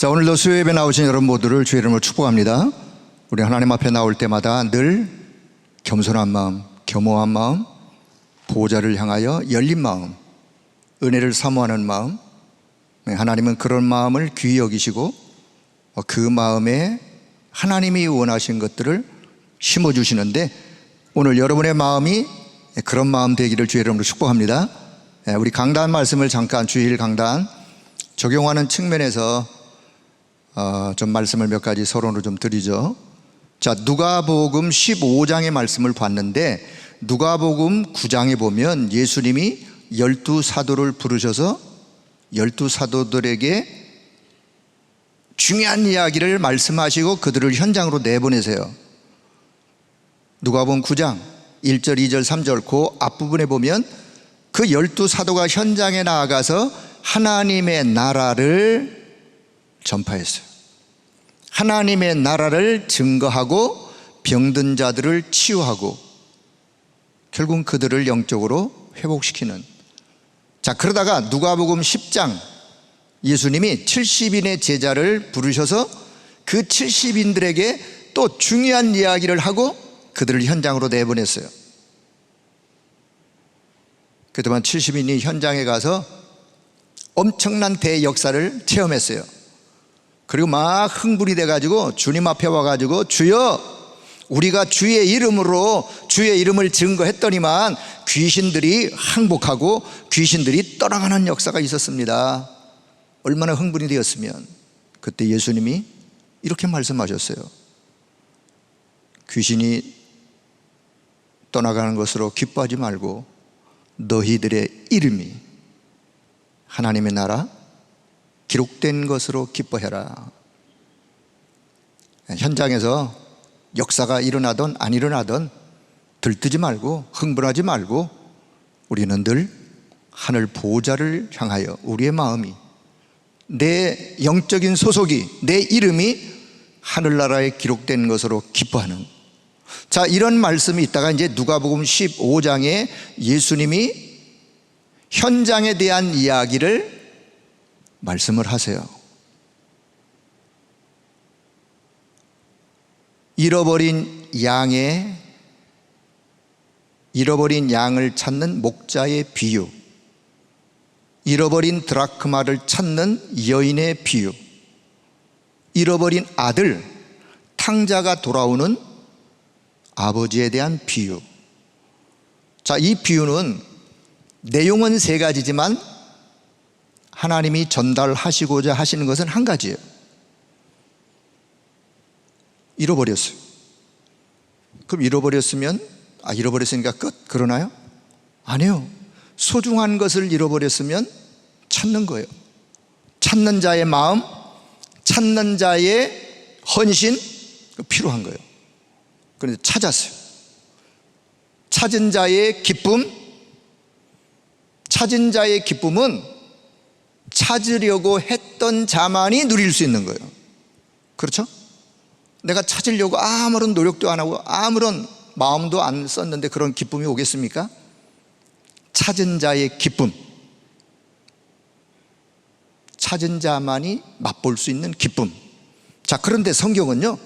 자, 오늘도 수요예배 나오신 여러분 모두를 주의 이름으로 축복합니다. 우리 하나님 앞에 나올 때마다 늘 겸손한 마음, 겸허한 마음, 보호자를 향하여 열린 마음, 은혜를 사모하는 마음, 하나님은 그런 마음을 귀히 여기시고 그 마음에 하나님이 원하신 것들을 심어주시는데, 오늘 여러분의 마음이 그런 마음 되기를 주의 이름으로 축복합니다. 우리 강단 말씀을 잠깐, 주일 강단 적용하는 측면에서 좀 말씀을 몇 가지 서론으로 좀 드리죠. 자, 누가복음 15장의 말씀을 봤는데, 누가복음 9장에 보면 예수님이 12사도를 부르셔서 12사도들에게 중요한 이야기를 말씀하시고 그들을 현장으로 내보내세요. 누가복음 9장 1절, 2절, 3절 그 앞부분에 보면 그 12사도가 현장에 나아가서 하나님의 나라를 전파했어요. 하나님의 나라를 증거하고 병든 자들을 치유하고 결국 그들을 영적으로 회복시키는. 자, 그러다가 누가복음 10장 예수님이 70인의 제자를 부르셔서 그 70인들에게 또 중요한 이야기를 하고 그들을 현장으로 내보냈어요. 그동안 70인이 현장에 가서 엄청난 대역사를 체험했어요. 그리고 막 흥분이 돼가지고 주님 앞에 와가지고, 주여, 우리가 주의 이름으로 주의 이름을 증거했더니만 귀신들이 항복하고 귀신들이 떠나가는 역사가 있었습니다. 얼마나 흥분이 되었으면. 그때 예수님이 이렇게 말씀하셨어요. 귀신이 떠나가는 것으로 기뻐하지 말고 너희들의 이름이 하나님의 나라 기록된 것으로 기뻐해라. 현장에서 역사가 일어나든 안 일어나든 들뜨지 말고 흥분하지 말고 우리는 늘 하늘 보호자를 향하여 우리의 마음이, 내 영적인 소속이, 내 이름이 하늘나라에 기록된 것으로 기뻐하는. 자, 이런 말씀이 있다가 이제 누가복음 15장에 예수님이 현장에 대한 이야기를 말씀을 하세요. 잃어버린 양을 찾는 목자의 비유, 잃어버린 드라크마를 찾는 여인의 비유, 잃어버린 아들, 탕자가 돌아오는 아버지에 대한 비유. 자, 이 비유는 내용은 세 가지지만 하나님이 전달하시고자 하시는 것은 한 가지예요. 잃어버렸어요. 그럼 잃어버렸으면 잃어버렸으니까 끝? 그러나요? 아니에요. 소중한 것을 잃어버렸으면 찾는 거예요. 찾는 자의 마음, 찾는 자의 헌신, 필요한 거예요. 그런데 찾았어요. 찾은 자의 기쁨, 찾은 자의 기쁨은 찾으려고 했던 자만이 누릴 수 있는 거예요. 그렇죠? 내가 찾으려고 아무런 노력도 안 하고 아무런 마음도 안 썼는데 그런 기쁨이 오겠습니까? 찾은 자의 기쁨, 찾은 자만이 맛볼 수 있는 기쁨. 자, 그런데 성경은요,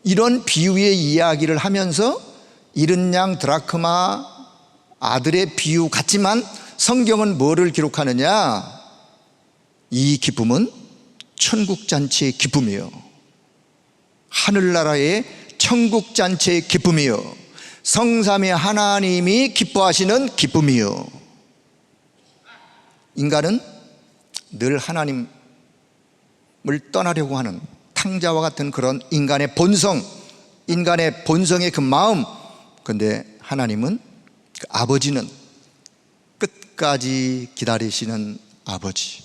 이런 비유의 이야기를 하면서 잃은 양, 드라크마, 아들의 비유 같지만 성경은 뭐를 기록하느냐? 이 기쁨은 천국잔치의 기쁨이요, 하늘나라의 천국잔치의 기쁨이요, 성삼위 하나님이 기뻐하시는 기쁨이요. 인간은 늘 하나님을 떠나려고 하는 탕자와 같은 그런 인간의 본성, 인간의 본성의 그 마음. 그런데 하나님은, 그 아버지는 끝까지 기다리시는 아버지,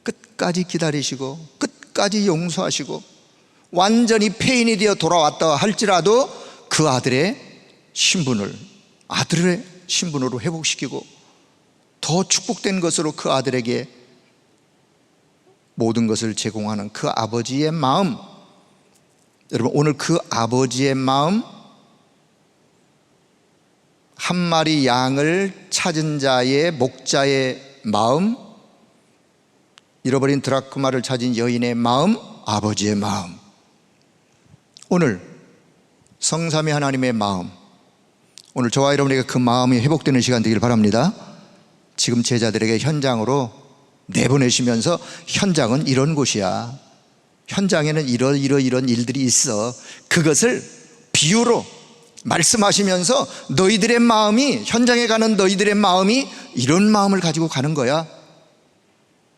끝까지 기다리시고 끝까지 용서하시고 완전히 폐인이 되어 돌아왔다 할지라도 그 아들의 신분으로 회복시키고 더 축복된 것으로 그 아들에게 모든 것을 제공하는 그 아버지의 마음. 여러분, 오늘 그 아버지의 마음, 한 마리 양을 찾은 자의 목자의 마음, 잃어버린 드라크마를 찾은 여인의 마음, 아버지의 마음. 오늘 성삼위 하나님의 마음, 오늘 저와 여러분에게 그 마음이 회복되는 시간 되길 바랍니다. 지금 제자들에게 현장으로 내보내시면서 현장은 이런 곳이야, 현장에는 이런 일들이 있어, 그것을 비유로 말씀하시면서 너희들의 마음이, 현장에 가는 너희들의 마음이 이런 마음을 가지고 가는 거야,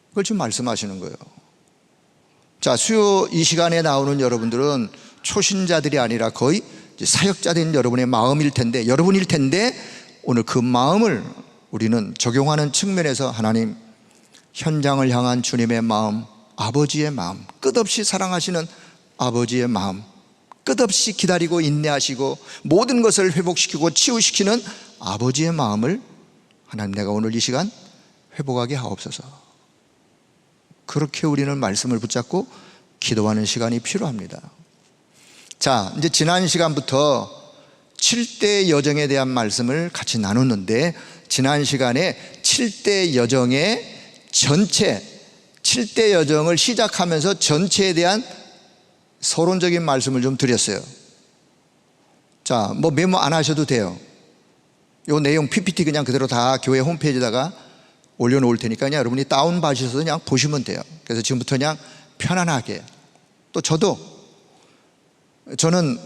그걸 지금 말씀하시는 거예요. 자, 수요 이 시간에 나오는 여러분들은 초신자들이 아니라 거의 사역자 된 여러분의 마음일 텐데, 여러분일 텐데, 오늘 그 마음을 우리는 적용하는 측면에서 하나님, 현장을 향한 주님의 마음, 아버지의 마음, 끝없이 사랑하시는 아버지의 마음, 끝없이 기다리고 인내하시고 모든 것을 회복시키고 치유시키는 아버지의 마음을 하나님, 내가 오늘 이 시간 회복하게 하옵소서. 그렇게 우리는 말씀을 붙잡고 기도하는 시간이 필요합니다. 자, 이제 지난 시간부터 7대 여정에 대한 말씀을 같이 나눴는데, 지난 시간에 7대 여정의 전체, 7대 여정을 시작하면서 전체에 대한 서론적인 말씀을 좀 드렸어요. 자, 뭐 메모 안 하셔도 돼요. 요 내용 PPT 그냥 그대로 다 교회 홈페이지에다가 올려놓을 테니까 그냥 여러분이 다운받으셔서 그냥 보시면 돼요. 그래서 지금부터 그냥 편안하게, 또 저는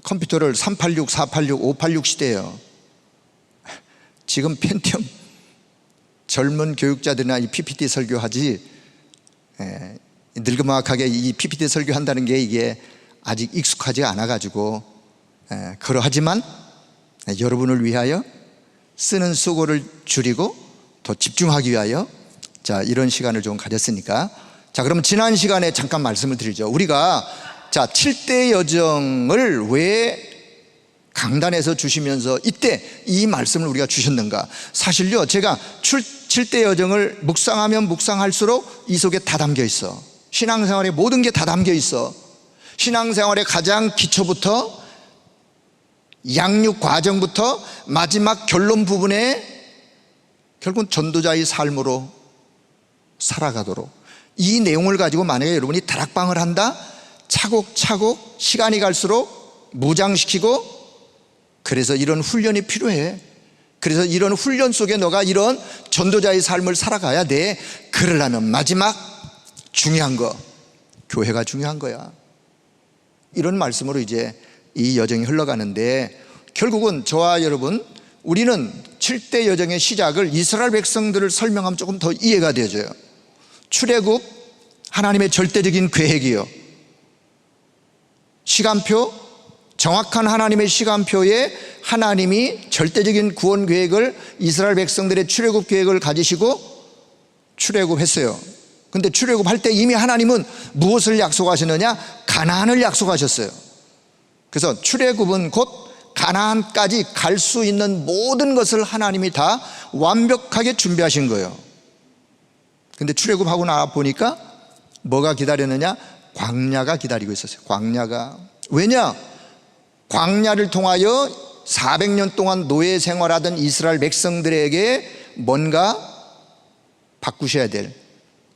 컴퓨터를 386, 486, 586 시대예요. 지금 펜티엄 젊은 교육자들이나 이 PPT 설교하지, 늙음막하게 이 PPT 설교한다는 게 이게 아직 익숙하지 않아가지고, 그러하지만 여러분을 위하여 쓰는 수고를 줄이고 더 집중하기 위하여 자, 이런 시간을 좀 가졌으니까, 자, 그러면 지난 시간에 잠깐 말씀을 드리죠. 우리가 자, 7대 여정을 왜 강단에서 주시면서 이때 이 말씀을 우리가 주셨는가? 사실요, 제가 7대 여정을 묵상하면 묵상할수록 이 속에 다 담겨 있어. 신앙생활의 모든 게 다 담겨 있어. 신앙생활의 가장 기초부터 양육 과정부터 마지막 결론 부분에 결국은 전도자의 삶으로 살아가도록, 이 내용을 가지고 만약에 여러분이 다락방을 한다, 차곡차곡 시간이 갈수록 무장시키고, 그래서 이런 훈련이 필요해. 그래서 이런 훈련 속에 너가 이런 전도자의 삶을 살아가야 돼. 그러려면 마지막 중요한 거, 교회가 중요한 거야. 이런 말씀으로 이제 이 여정이 흘러가는데, 결국은 저와 여러분, 우리는 7대 여정의 시작을 이스라엘 백성들을 설명하면 조금 더 이해가 되어져요. 출애굽, 하나님의 절대적인 계획이요, 시간표, 정확한 하나님의 시간표에 하나님이 절대적인 구원 계획을, 이스라엘 백성들의 출애굽 계획을 가지시고 출애굽했어요. 근데 출애굽할 때 이미 하나님은 무엇을 약속하셨느냐? 가나안을 약속하셨어요. 그래서 출애굽은 곧 가나안까지 갈 수 있는 모든 것을 하나님이 다 완벽하게 준비하신 거예요. 근데 출애굽하고 나와 보니까 뭐가 기다렸느냐? 광야가 기다리고 있었어요. 광야가. 왜냐? 광야를 통하여 400년 동안 노예 생활하던 이스라엘 백성들에게 뭔가 바꾸셔야 될,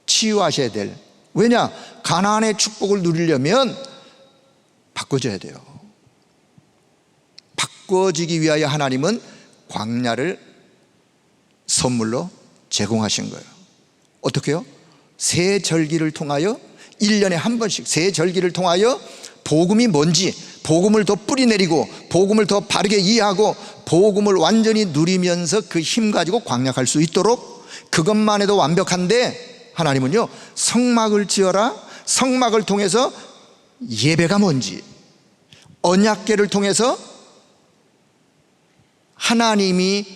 치유하셔야 될, 왜냐? 가나안의 축복을 누리려면 바꿔줘야 돼요. 바꿔지기 위하여 하나님은 광야를 선물로 제공하신 거예요. 어떻게요? 새 절기를 통하여 1년에 한 번씩 새 절기를 통하여 복음이 뭔지, 복음을 더 뿌리내리고 복음을 더 바르게 이해하고 복음을 완전히 누리면서 그 힘 가지고 광야 갈 수 있도록, 그것만 해도 완벽한데 하나님은요, 성막을 지어라, 성막을 통해서 예배가 뭔지, 언약궤를 통해서 하나님이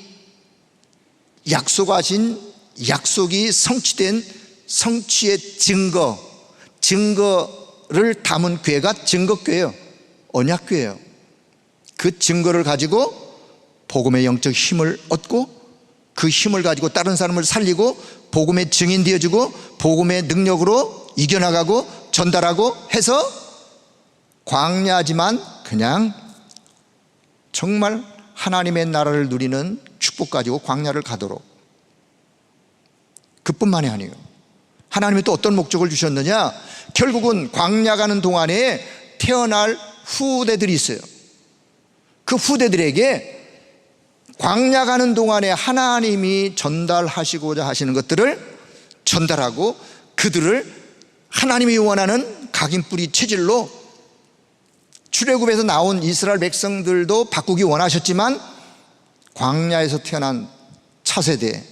약속하신 약속이 성취된 성취의 증거를 담은 궤가 증거궤예요. 언약궤예요. 그 증거를 가지고 복음의 영적 힘을 얻고, 그 힘을 가지고 다른 사람을 살리고 복음의 증인 되어주고 복음의 능력으로 이겨나가고 전달하고 해서 광야지만 그냥 정말 하나님의 나라를 누리는 축복 가지고 광야를 가도록, 그뿐만이 아니에요. 하나님이 또 어떤 목적을 주셨느냐? 결국은 광야 가는 동안에 태어날 후대들이 있어요. 그 후대들에게 광야 가는 동안에 하나님이 전달하시고자 하시는 것들을 전달하고, 그들을 하나님이 원하는 각인뿌리 체질로, 출애굽에서 나온 이스라엘 백성들도 바꾸기 원하셨지만 광야에서 태어난 차세대,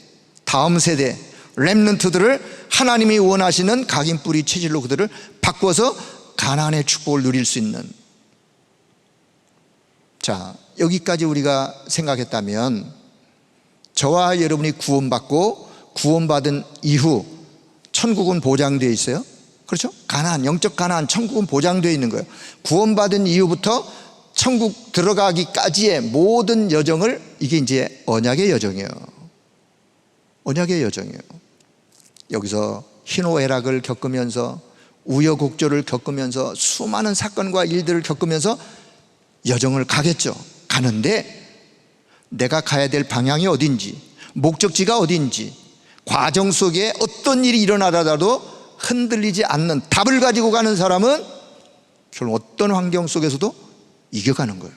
다음 세대 렘넌트들을 하나님이 원하시는 각인뿌리 체질로 그들을 바꿔서 가나안의 축복을 누릴 수 있는, 자, 여기까지 우리가 생각했다면 저와 여러분이 구원받고 구원받은 이후 천국은 보장되어 있어요. 그렇죠? 가나안, 영적 가나안, 천국은 보장되어 있는 거예요. 구원받은 이후부터 천국 들어가기까지의 모든 여정을, 이게 이제 언약의 여정이에요. 언약의 여정이에요. 여기서 희노애락을 겪으면서, 우여곡절을 겪으면서, 수많은 사건과 일들을 겪으면서 여정을 가겠죠. 가는데 내가 가야 될 방향이 어딘지, 목적지가 어딘지, 과정 속에 어떤 일이 일어나더라도 흔들리지 않는 답을 가지고 가는 사람은 결국 어떤 환경 속에서도 이겨가는 거예요.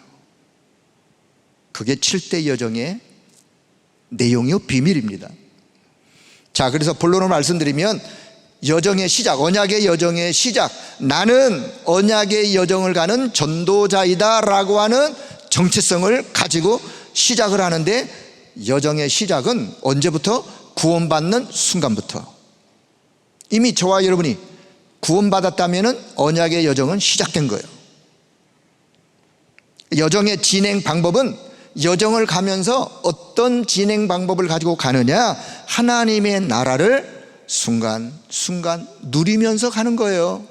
그게 7대 여정의 내용이요, 비밀입니다. 자, 그래서 본론을 말씀드리면 여정의 시작, 언약의 여정의 시작, 나는 언약의 여정을 가는 전도자이다 라고 하는 정체성을 가지고 시작을 하는데, 여정의 시작은 언제부터? 구원받는 순간부터. 이미 저와 여러분이 구원받았다면 언약의 여정은 시작된 거예요. 여정의 진행 방법은, 여정을 가면서 어떤 진행 방법을 가지고 가느냐, 하나님의 나라를 순간순간 누리면서 가는 거예요.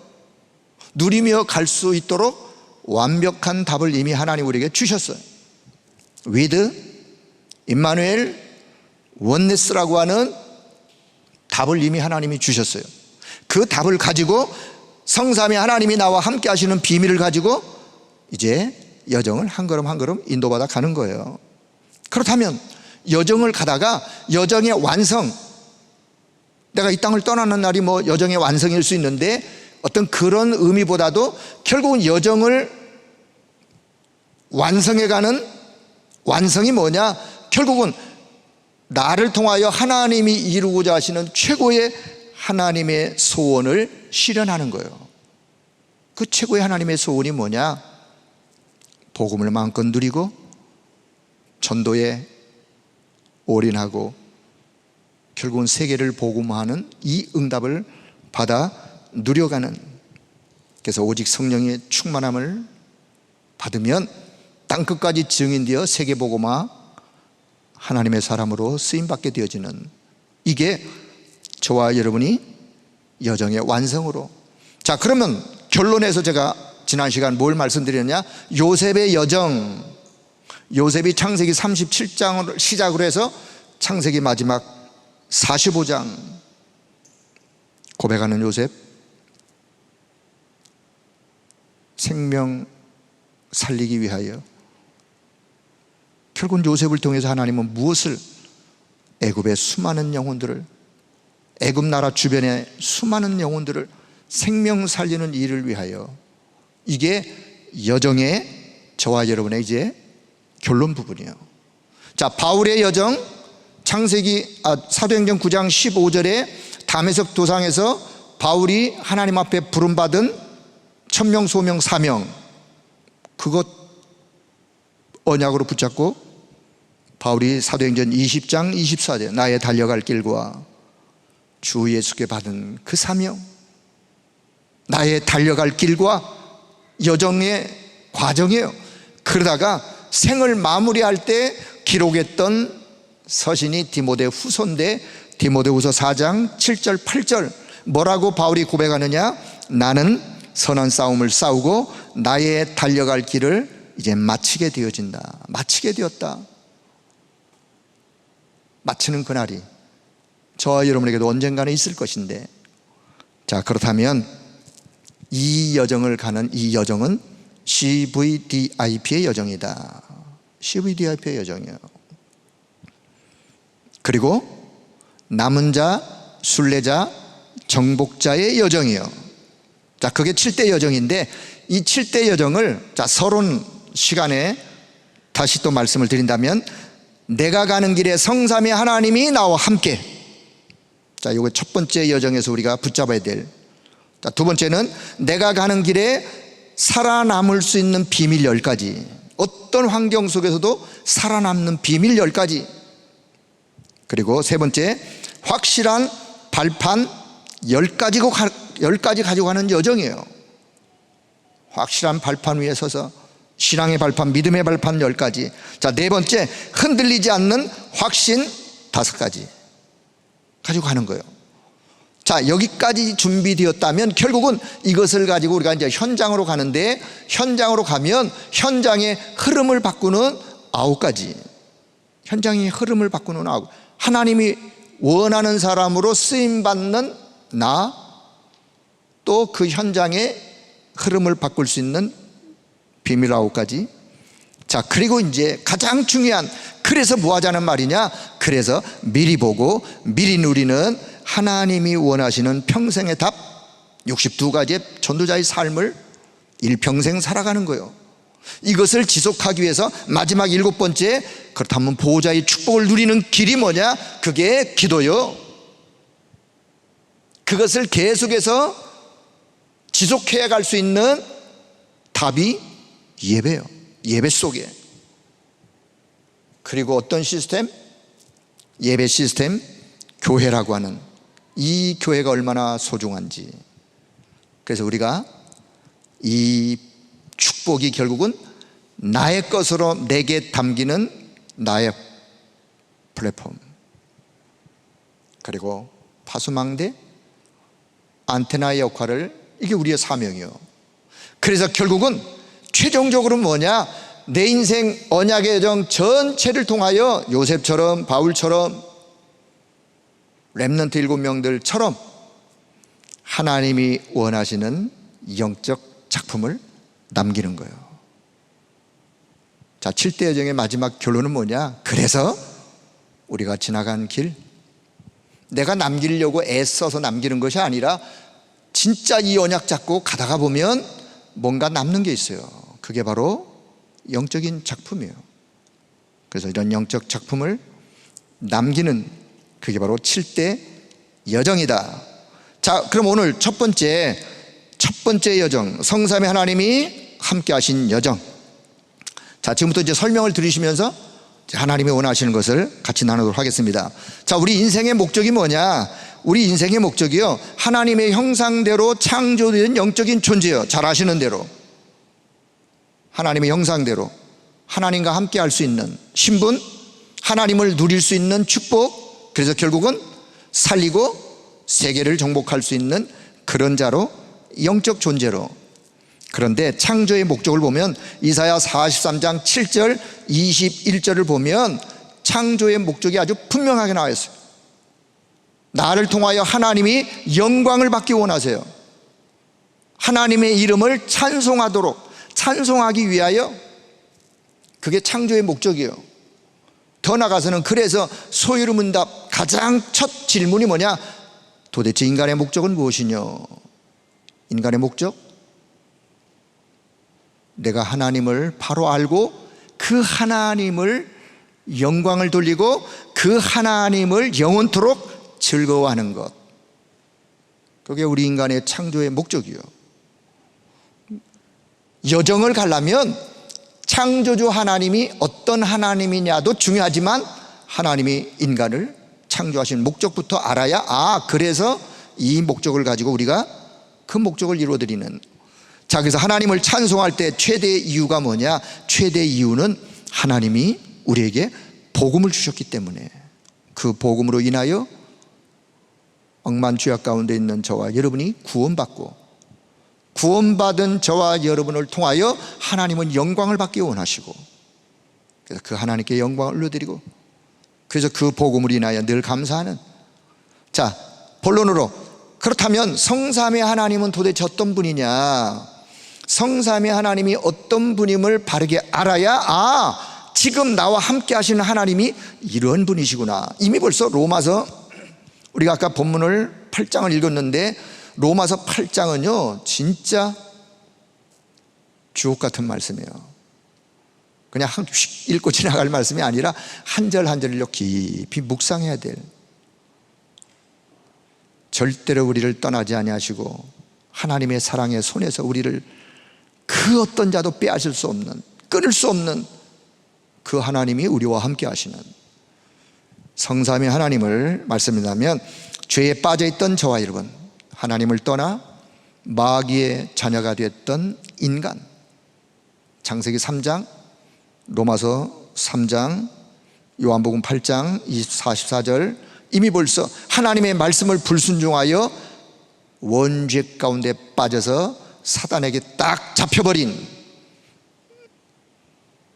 누리며 갈 수 있도록 완벽한 답을 이미 하나님 우리에게 주셨어요. with 임마누엘 원네스라고 하는 답을 이미 하나님이 주셨어요. 그 답을 가지고 성삼위 하나님이 나와 함께 하시는 비밀을 가지고 이제 여정을 한 걸음 한 걸음 인도받아 가는 거예요. 그렇다면 여정을 가다가 여정의 완성, 내가 이 땅을 떠나는 날이 뭐 여정의 완성일 수 있는데, 어떤 그런 의미보다도 결국은 여정을 완성해가는, 완성이 뭐냐? 결국은 나를 통하여 하나님이 이루고자 하시는 최고의 하나님의 소원을 실현하는 거예요. 그 최고의 하나님의 소원이 뭐냐? 복음을 마음껏 누리고 전도에 올인하고 결국은 세계를 복음화하는 이 응답을 받아 누려가는, 그래서 오직 성령의 충만함을 받으면 땅끝까지 증인되어 세계 복음화 하나님의 사람으로 쓰임받게 되어지는, 이게 저와 여러분이 여정의 완성으로. 자, 그러면 결론에서 제가 지난 시간 뭘 말씀드렸냐? 요셉의 여정, 요셉이 창세기 37장을 시작으로 해서 창세기 마지막 45장 고백하는 요셉, 생명 살리기 위하여 결국 요셉을 통해서 하나님은 무엇을, 애굽의 수많은 영혼들을, 애굽 나라 주변의 수많은 영혼들을 생명 살리는 일을 위하여, 이게 여정의 저와 여러분의 이제 결론 부분이에요. 자, 바울의 여정, 사도행전 9장 15절에 다메섹 도상에서 바울이 하나님 앞에 부름받은 천명 소명 사명, 그것 언약으로 붙잡고 바울이 사도행전 20장 24절 나의 달려갈 길과 주 예수께 받은 그 사명, 나의 달려갈 길과 여정의 과정이에요. 그러다가 생을 마무리할 때 기록했던 서신이 디모데 후서인데, 디모데후서 4장 7절 8절 뭐라고 바울이 고백하느냐? 나는 선한 싸움을 싸우고 나의 달려갈 길을 이제 마치게 되어진다. 마치게 되었다. 마치는 그날이 저와 여러분에게도 언젠가는 있을 것인데, 자, 그렇다면 이 여정을 가는 이 여정은 CVDIP의 여정이다. CVDIP의 여정이에요. 그리고 남은 자, 순례자, 정복자의 여정이요. 자, 그게 7대 여정인데 이 7대 여정을 서론 시간에 다시 또 말씀을 드린다면, 내가 가는 길에 성삼위 하나님이 나와 함께. 자, 요거 첫 번째 여정에서 우리가 붙잡아야 될. 자, 두 번째는 내가 가는 길에 살아남을 수 있는 비밀 10가지. 어떤 환경 속에서도 살아남는 비밀 10가지. 그리고 세 번째, 확실한 발판 10가지 가지고 가는 여정이에요. 확실한 발판 위에 서서 신앙의 발판, 믿음의 발판 10가지. 자, 네 번째, 흔들리지 않는 확신 5가지 가지고 가는 거예요. 자, 여기까지 준비되었다면 결국은 이것을 가지고 우리가 이제 현장으로 가는데, 현장으로 가면 현장의 흐름을 바꾸는 9가지. 현장의 흐름을 바꾸는 9. 하나님이 원하는 사람으로 쓰임받는 나, 또 그 현장의 흐름을 바꿀 수 있는 비밀 9가지. 자, 그리고 이제 가장 중요한, 그래서 뭐 하자는 말이냐? 그래서 미리 보고 미리 누리는 하나님이 원하시는 평생의 답 62가지의 전도자의 삶을 일평생 살아가는 거예요. 이것을 지속하기 위해서 마지막 7번째, 그렇다면 보호자의 축복을 누리는 길이 뭐냐? 그게 기도요. 그것을 계속해서 지속해 갈 수 있는 답이 예배요. 예배 속에. 그리고 어떤 시스템? 예배 시스템, 교회라고 하는 이 교회가 얼마나 소중한지. 그래서 우리가 이 축복이 결국은 나의 것으로 내게 담기는 나의 플랫폼, 그리고 파수망대, 안테나의 역할을, 이게 우리의 사명이요. 그래서 결국은 최종적으로 뭐냐? 내 인생 언약의 여정 전체를 통하여 요셉처럼, 바울처럼, 렘넌트 7명들처럼 하나님이 원하시는 영적 작품을 남기는 거예요. 자, 7대 여정의 마지막 결론은 뭐냐? 그래서 우리가 지나간 길, 내가 남기려고 애써서 남기는 것이 아니라 진짜 이 언약 잡고 가다가 보면 뭔가 남는 게 있어요. 그게 바로 영적인 작품이에요. 그래서 이런 영적 작품을 남기는, 그게 바로 7대 여정이다. 자, 그럼 오늘 첫 번째 여정, 성삼위 하나님이 함께 하신 여정. 자, 지금부터 이제 설명을 들으시면서 하나님이 원하시는 것을 같이 나누도록 하겠습니다. 자, 우리 인생의 목적이 뭐냐? 우리 인생의 목적이요, 하나님의 형상대로 창조된 영적인 존재요. 잘 아시는 대로 하나님의 형상대로 하나님과 함께 할 수 있는 신분, 하나님을 누릴 수 있는 축복, 그래서 결국은 살리고 세계를 정복할 수 있는 그런 자로, 영적 존재로. 그런데 창조의 목적을 보면 이사야 43장 7절 21절을 보면 창조의 목적이 아주 분명하게 나와 있어요. 나를 통하여 하나님이 영광을 받기 원하세요. 하나님의 이름을 찬송하기 위하여, 그게 창조의 목적이에요. 더 나아가서는, 그래서 소유문답 가장 첫 질문이 뭐냐? 도대체 인간의 목적은 무엇이냐? 인간의 목적? 내가 하나님을 바로 알고 그 하나님을 영광을 돌리고 그 하나님을 영원토록 즐거워하는 것, 그게 우리 인간의 창조의 목적이요. 여정을 가려면 창조주 하나님이 어떤 하나님이냐도 중요하지만 하나님이 인간을 창조하신 목적부터 알아야, 그래서 이 목적을 가지고 우리가 그 목적을 이루어드리는. 자, 그래서 하나님을 찬송할 때 최대의 이유가 뭐냐? 최대의 이유는 하나님이 우리에게 복음을 주셨기 때문에, 그 복음으로 인하여 억만 죄악 가운데 있는 저와 여러분이 구원받고, 구원받은 저와 여러분을 통하여 하나님은 영광을 받기 원하시고, 그래서 그 하나님께 영광을 올려드리고, 그래서 그 복음으로 인하여 늘 감사하는. 자, 본론으로, 그렇다면 성삼위 하나님은 도대체 어떤 분이냐? 성삼위 하나님이 어떤 분임을 바르게 알아야, 지금 나와 함께 하시는 하나님이 이런 분이시구나. 이미 벌써 로마서 우리가 아까 본문을 8장을 읽었는데 로마서 8장은요 진짜 주옥 같은 말씀이에요. 그냥 읽고 지나갈 말씀이 아니라 한 절 한 절로 깊이 묵상해야 될, 절대로 우리를 떠나지 아니하시고 하나님의 사랑의 손에서 우리를 그 어떤 자도 빼앗을 수 없는, 끊을 수 없는 그 하나님이 우리와 함께 하시는 성삼위 하나님을 말씀드리면, 죄에 빠져있던 저와 여러분, 하나님을 떠나 마귀의 자녀가 되었던 인간, 창세기 3장, 로마서 3장, 요한복음 8장 44절, 이미 벌써 하나님의 말씀을 불순종하여 원죄 가운데 빠져서 사단에게 딱 잡혀버린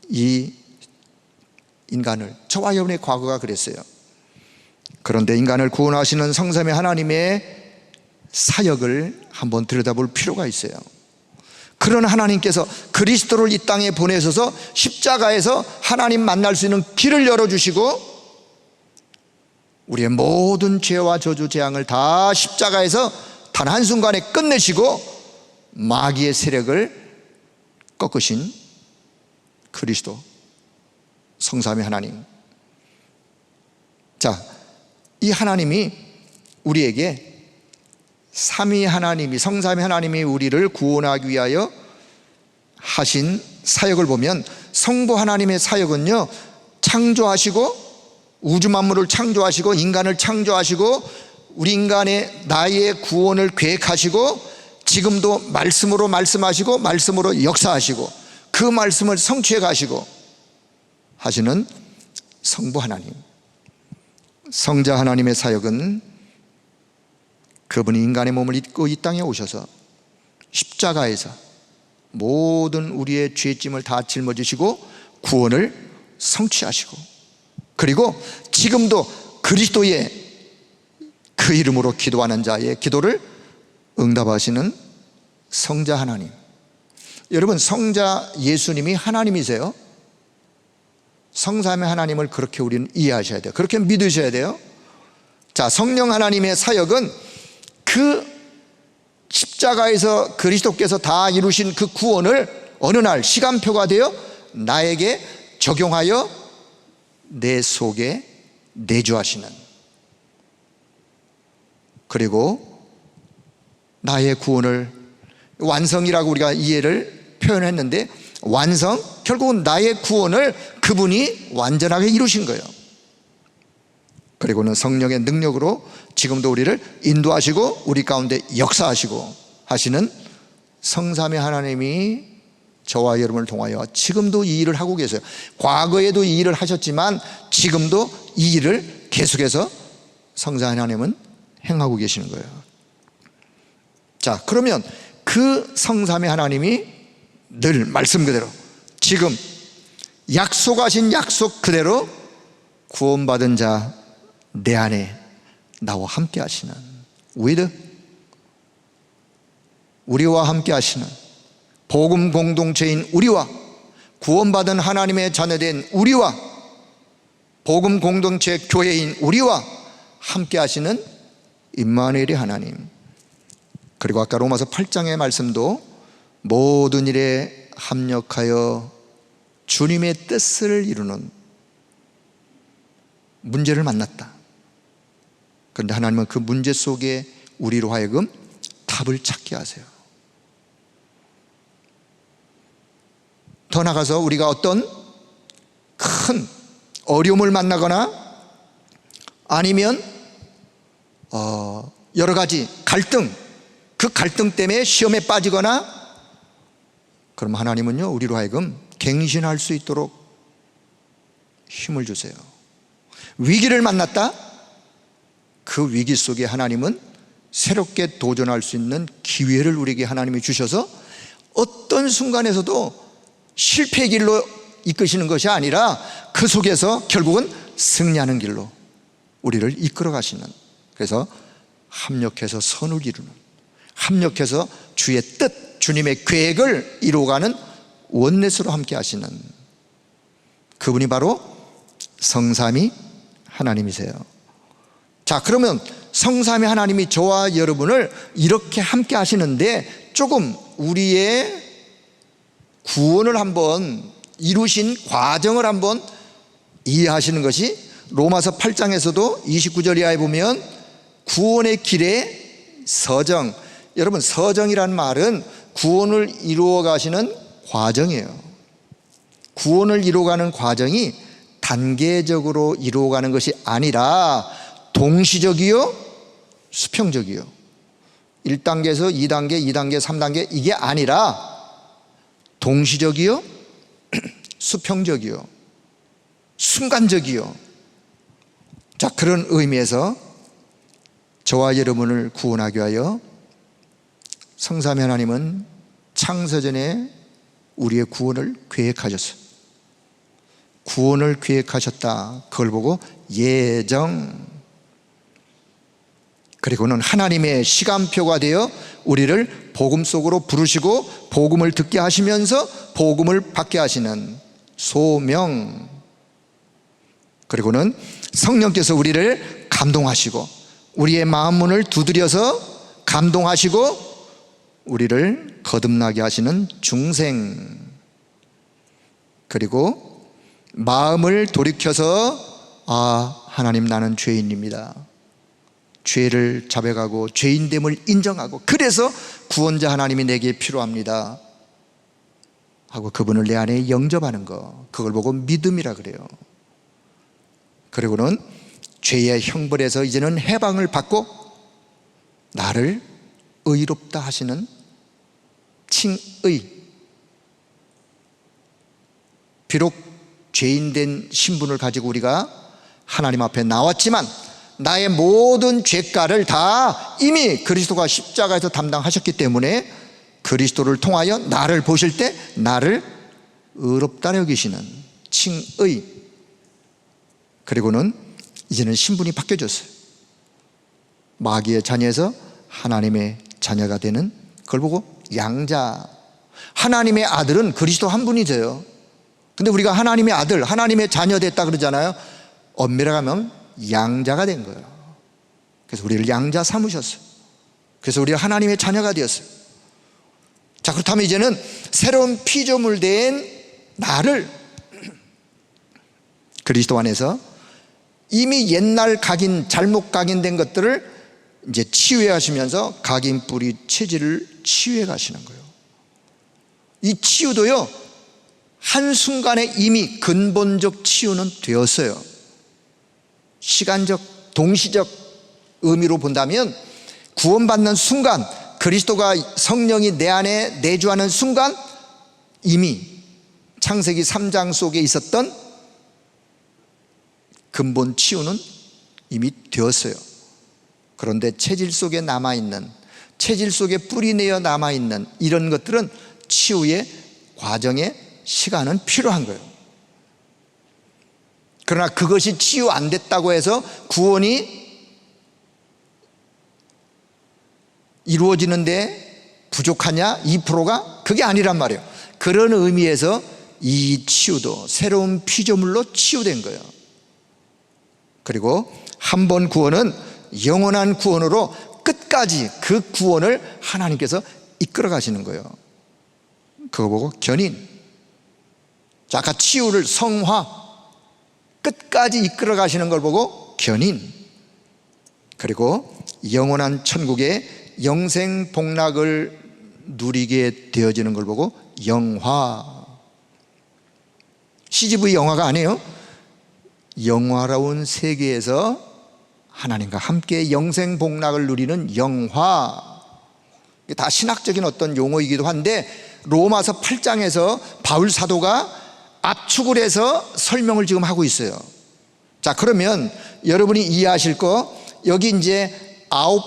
이 인간을, 저와 여러분의 과거가 그랬어요. 그런데 인간을 구원하시는 성삼위 하나님의 사역을 한번 들여다볼 필요가 있어요. 그런 하나님께서 그리스도를 이 땅에 보내셔서 십자가에서 하나님 만날 수 있는 길을 열어주시고, 우리의 모든 죄와 저주 재앙을 다 십자가에서 단 한순간에 끝내시고 마귀의 세력을 꺾으신 그리스도 성삼위 하나님. 자, 이 하나님이 우리에게, 삼위 하나님이, 성삼위 하나님이 우리를 구원하기 위하여 하신 사역을 보면, 성부 하나님의 사역은요, 창조하시고 우주 만물을 창조하시고 인간을 창조하시고 우리 인간의 나의 구원을 계획하시고, 지금도 말씀으로 말씀하시고 말씀으로 역사하시고 그 말씀을 성취해 가시고 하시는 성부 하나님. 성자 하나님의 사역은 그분이 인간의 몸을 입고 이 땅에 오셔서 십자가에서 모든 우리의 죄짐을 다 짊어지시고 구원을 성취하시고, 그리고 지금도 그리스도의 그 이름으로 기도하는 자의 기도를 응답하시는 성자 하나님. 여러분, 성자 예수님이 하나님이세요. 성삼위 하나님을 그렇게 우리는 이해하셔야 돼요. 그렇게 믿으셔야 돼요. 자, 성령 하나님의 사역은 그 십자가에서 그리스도께서 다 이루신 그 구원을 어느 날 시간표가 되어 나에게 적용하여 내 속에 내주하시는, 그리고 나의 구원을 완성이라고 우리가 이해를 표현했는데, 완성, 결국은 나의 구원을 그분이 완전하게 이루신 거예요. 그리고는 성령의 능력으로 지금도 우리를 인도하시고 우리 가운데 역사하시고 하시는 성삼위 하나님이 저와 여러분을 통하여 지금도 이 일을 하고 계세요. 과거에도 이 일을 하셨지만 지금도 이 일을 계속해서 성삼위 하나님은 행하고 계시는 거예요. 자, 그러면 그 성삼위 하나님이 늘 말씀 그대로 지금 약속하신 약속 그대로 구원받은 자 내 안에 나와 함께 하시는, with, 우리와 함께 하시는 복음 공동체인 우리와, 구원받은 하나님의 자녀된 우리와, 복음 공동체 교회인 우리와 함께 하시는 임마누엘의 하나님. 그리고 아까 로마서 8장의 말씀도 모든 일에 합력하여 주님의 뜻을 이루는, 문제를 만났다. 그런데 하나님은 그 문제 속에 우리로 하여금 답을 찾게 하세요. 더 나아가서 우리가 어떤 큰 어려움을 만나거나 아니면 여러 가지 갈등, 그 갈등 때문에 시험에 빠지거나, 그럼 하나님은요 우리로 하여금 갱신할 수 있도록 힘을 주세요. 위기를 만났다? 그 위기 속에 하나님은 새롭게 도전할 수 있는 기회를 우리에게 하나님이 주셔서 어떤 순간에서도 실패의 길로 이끄시는 것이 아니라 그 속에서 결국은 승리하는 길로 우리를 이끌어 가시는, 그래서 합력해서 선을 이루는, 합력해서 주의 뜻, 주님의 계획을 이루어가는 원넷으로 함께 하시는 그분이 바로 성삼위 하나님이세요. 자, 그러면 성삼위 하나님이 저와 여러분을 이렇게 함께 하시는데 조금 우리의 구원을 한번 이루신 과정을 한번 이해하시는 것이, 로마서 8장에서도 29절 이하에 보면 구원의 길에 서정, 여러분 서정이란 말은 구원을 이루어 가시는 과정이에요. 구원을 이루어가는 과정이 단계적으로 이루어가는 것이 아니라 동시적이요 수평적이요, 1단계에서 2단계, 2단계, 3단계, 이게 아니라 동시적이요 수평적이요 순간적이요. 자, 그런 의미에서 저와 여러분을 구원하기 위하여 성삼위 하나님은 창세전에 우리의 구원을 계획하셨어요. 구원을 계획하셨다, 그걸 보고 예정, 그리고는 하나님의 시간표가 되어 우리를 복음 속으로 부르시고 복음을 듣게 하시면서 복음을 받게 하시는 소명, 그리고는 성령께서 우리를 감동하시고 우리의 마음 문을 두드려서 감동하시고 우리를 거듭나게 하시는 중생, 그리고 마음을 돌이켜서 하나님 나는 죄인입니다, 죄를 자백하고 죄인됨을 인정하고 그래서 구원자 하나님이 내게 필요합니다 하고 그분을 내 안에 영접하는 거, 그걸 보고 믿음이라 그래요. 그리고는 죄의 형벌에서 이제는 해방을 받고 나를 의롭다 하시는 칭의, 비록 죄인된 신분을 가지고 우리가 하나님 앞에 나왔지만 나의 모든 죄가를 다 이미 그리스도가 십자가에서 담당하셨기 때문에 그리스도를 통하여 나를 보실 때 나를 의롭다 여기시는 칭의, 그리고는 이제는 신분이 바뀌어졌어요. 마귀의 자녀에서 하나님의 자녀가 되는, 그걸 보고 양자, 하나님의 아들은 그리스도 한 분이세요. 근데 우리가 하나님의 아들, 하나님의 자녀 됐다 그러잖아요. 엄밀히 하면 양자가 된 거예요. 그래서 우리를 양자 삼으셨어요. 그래서 우리가 하나님의 자녀가 되었어요. 자, 그렇다면 이제는 새로운 피조물 된 나를 그리스도 안에서 이미 옛날 각인, 잘못 각인된 것들을 이제 치유해 가시면서 각인 뿌리 체질을 치유해 가시는 거예요. 이 치유도요 한순간에 이미 근본적 치유는 되었어요. 시간적, 동시적 의미로 본다면 구원받는 순간, 그리스도가 성령이 내 안에 내주하는 순간 이미 창세기 3장 속에 있었던 근본 치유는 이미 되었어요. 그런데 체질 속에 남아있는, 체질 속에 뿌리내어 남아있는 이런 것들은 치유의 과정에 시간은 필요한 거예요. 그러나 그것이 치유 안 됐다고 해서 구원이 이루어지는데 부족하냐? 2%가? 그게 아니란 말이에요. 그런 의미에서 이 치유도 새로운 피조물로 치유된 거예요. 그리고 한 번 구원은 영원한 구원으로 끝까지 그 구원을 하나님께서 이끌어 가시는 거예요. 그거 보고 견인. 자, 아까 치유를 성화, 끝까지 이끌어 가시는 걸 보고 견인. 그리고 영원한 천국의 영생 복락을 누리게 되어지는 걸 보고 영화. CGV 영화가 아니에요. 영화로운 세계에서 하나님과 함께 영생 복락을 누리는 영화. 이게 다 신학적인 어떤 용어이기도 한데 로마서 8장에서 바울 사도가 압축을 해서 설명을 지금 하고 있어요. 자, 그러면 여러분이 이해하실 거, 여기 이제 9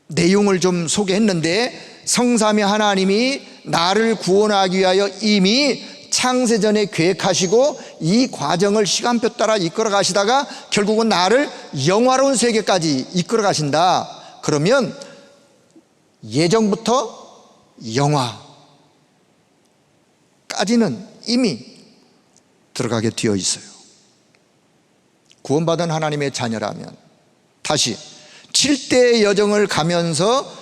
내용을 좀 소개했는데 성삼위 하나님이 나를 구원하기 위하여 이미 창세전에 계획하시고 이 과정을 시간표 따라 이끌어 가시다가 결국은 나를 영화로운 세계까지 이끌어 가신다. 그러면 예정부터 영화까지는 이미 들어가게 되어 있어요. 구원받은 하나님의 자녀라면, 다시 7대 여정을 가면서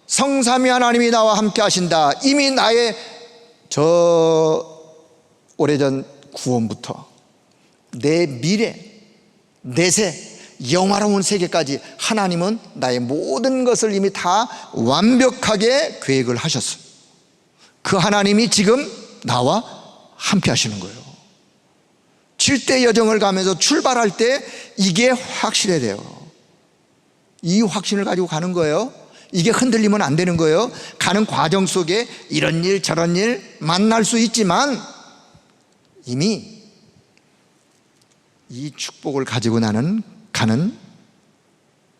성삼위 하나님이 나와 함께 하신다. 이미 나의 오래전 구원부터 내 미래, 내세, 영화로운 세계까지 하나님은 나의 모든 것을 이미 다 완벽하게 계획을 하셨어요. 그 하나님이 지금 나와 함께 하시는 거예요. 7대 여정을 가면서 출발할 때 이게 확실해야 돼요. 이 확신을 가지고 가는 거예요. 이게 흔들리면 안 되는 거예요. 가는 과정 속에 이런 일 저런 일 만날 수 있지만 이미 이 축복을 가지고 나는 가는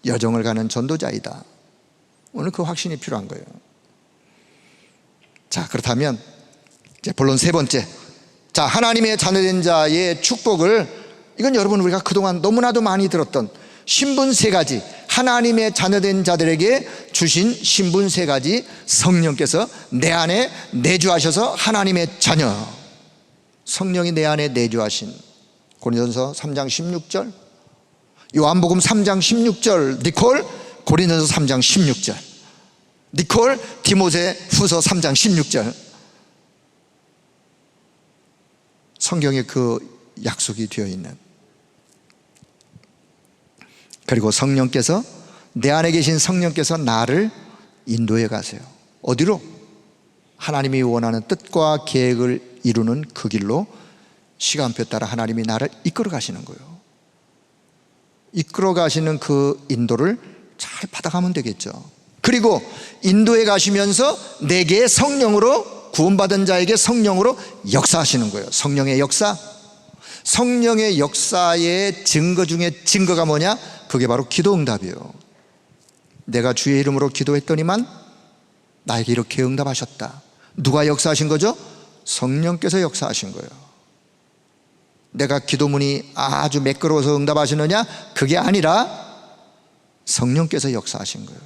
여정을 가는 전도자이다. 오늘 그 확신이 필요한 거예요. 자, 그렇다면 이제 본론 세 번째, 자, 하나님의 자녀된 자의 축복을, 이건 여러분 우리가 그동안 너무나도 많이 들었던 신분 세 가지, 하나님의 자녀된 자들에게 주신 신분 세 가지, 성령께서 내 안에 내주하셔서 하나님의 자녀, 성령이 내 안에 내주하신, 고린도전서 3장 16절, 요한복음 3장 16절, 니콜 고린도전서 3장 16절, 니콜 디모데후서 3장 16절, 성경에 그 약속이 되어 있는, 그리고 성령께서, 내 안에 계신 성령께서 나를 인도해 가세요. 어디로? 하나님이 원하는 뜻과 계획을 이루는 그 길로 시간표 따라 하나님이 나를 이끌어 가시는 거예요. 이끌어 가시는 그 인도를 잘 받아가면 되겠죠. 그리고 인도해 가시면서 내게 성령으로, 구원받은 자에게 성령으로 역사하시는 거예요. 성령의 역사. 성령의 역사의 증거 중에 증거가 뭐냐? 그게 바로 기도 응답이에요. 내가 주의 이름으로 기도했더니만 나에게 이렇게 응답하셨다. 누가 역사하신 거죠? 성령께서 역사하신 거예요. 내가 기도문이 아주 매끄러워서 응답하시느냐? 그게 아니라 성령께서 역사하신 거예요.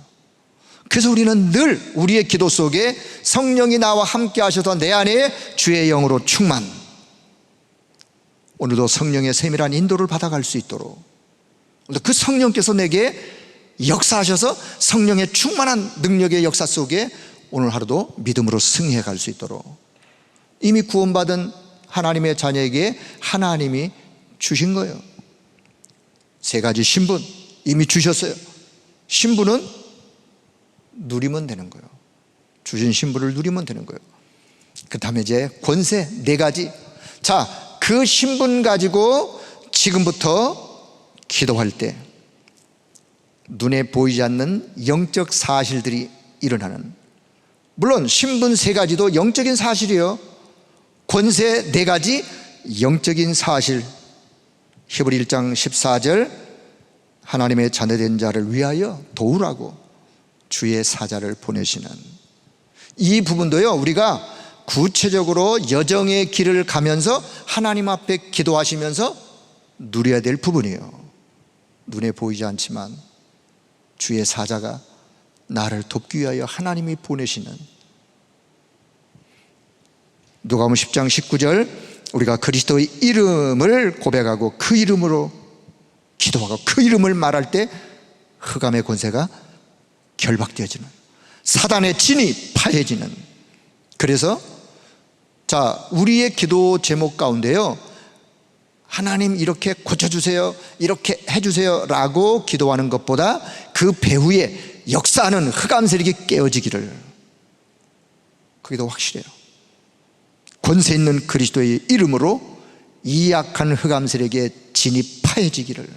그래서 우리는 늘 우리의 기도 속에 성령이 나와 함께 하셔서 내 안에 주의 영으로 충만, 오늘도 성령의 세밀한 인도를 받아갈 수 있도록, 그 성령께서 내게 역사하셔서 성령의 충만한 능력의 역사 속에 오늘 하루도 믿음으로 승리해 갈 수 있도록, 이미 구원받은 하나님의 자녀에게 하나님이 주신 거예요. 세 가지 신분 이미 주셨어요. 신분은 누리면 되는 거예요. 주신 신분을 누리면 되는 거예요. 그 다음에 이제 권세 네 가지. 자, 그 신분 가지고 지금부터 기도할 때 눈에 보이지 않는 영적 사실들이 일어나는, 물론 신분 세 가지도 영적인 사실이에요. 권세 네 가지 영적인 사실. 히브리 1장 14절, 하나님의 자녀된 자를 위하여 도우라고 주의 사자를 보내시는, 이 부분도요 우리가 구체적으로 여정의 길을 가면서 하나님 앞에 기도하시면서 누려야 될 부분이에요. 눈에 보이지 않지만 주의 사자가 나를 돕기 위하여 하나님이 보내시는, 누가복음 10장 19절, 우리가 그리스도의 이름을 고백하고 그 이름으로 기도하고 그 이름을 말할 때 흑암의 권세가 결박되어지는, 사단의 진이 파해지는. 그래서 자, 우리의 기도 제목 가운데요, 하나님 이렇게 고쳐주세요, 이렇게 해주세요 라고 기도하는 것보다 그 배후에 역사하는 흑암 세력이 깨어지기를, 그게 더 확실해요. 권세 있는 그리스도의 이름으로 이 약한 흑암 세력의 진이 파해지기를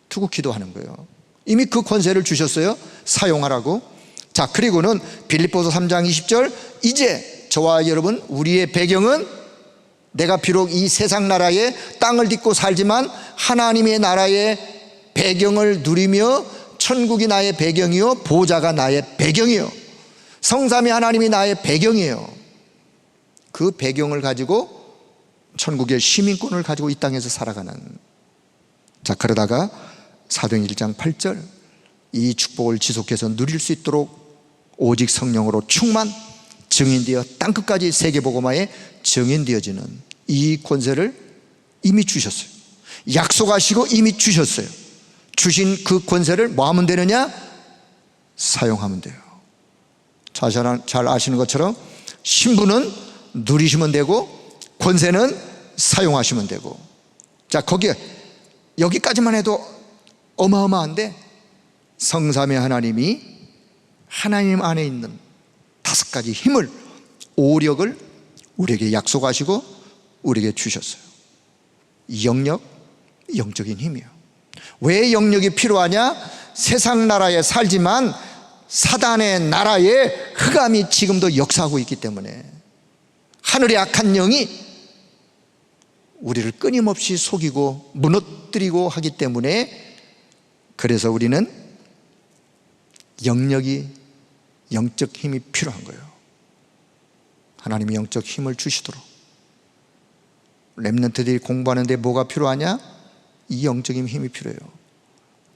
두고 기도하는 거예요. 이미 그 권세를 주셨어요. 사용하라고. 자, 그리고는 빌립보서 3장 20절, 이제 저와 여러분, 우리의 배경은 내가 비록 이 세상 나라에 땅을 딛고 살지만 하나님의 나라의 배경을 누리며 천국이 나의 배경이요 보좌가 나의 배경이요 성삼위 하나님이 나의 배경이에요. 그 배경을 가지고 천국의 시민권을 가지고 이 땅에서 살아가는, 자, 그러다가 사도행 1장 8절, 이 축복을 지속해서 누릴 수 있도록 오직 성령으로 충만, 증인되어 땅끝까지 세계복음화에 증인되어지는 이 권세를 이미 주셨어요. 약속하시고 이미 주셨어요. 주신 그 권세를 뭐 하면 되느냐? 사용하면 돼요. 잘 아시는 것처럼 신분은 누리시면 되고 권세는 사용하시면 되고. 자, 여기까지만 해도 어마어마한데, 성삼위 하나님이 하나님 안에 있는 5가지 힘을, 오력을 우리에게 약속하시고 우리에게 주셨어요. 영력, 영적인 힘이요. 왜 영력이 필요하냐? 세상 나라에 살지만 사단의 나라에 흑암이 지금도 역사하고 있기 때문에, 하늘의 악한 영이 우리를 끊임없이 속이고 무너뜨리고 하기 때문에, 그래서 우리는 영력이, 영적 힘이 필요한 거예요. 하나님이 영적 힘을 주시도록. 렘넌트들이 공부하는데 뭐가 필요하냐? 이 영적인 힘이 필요해요.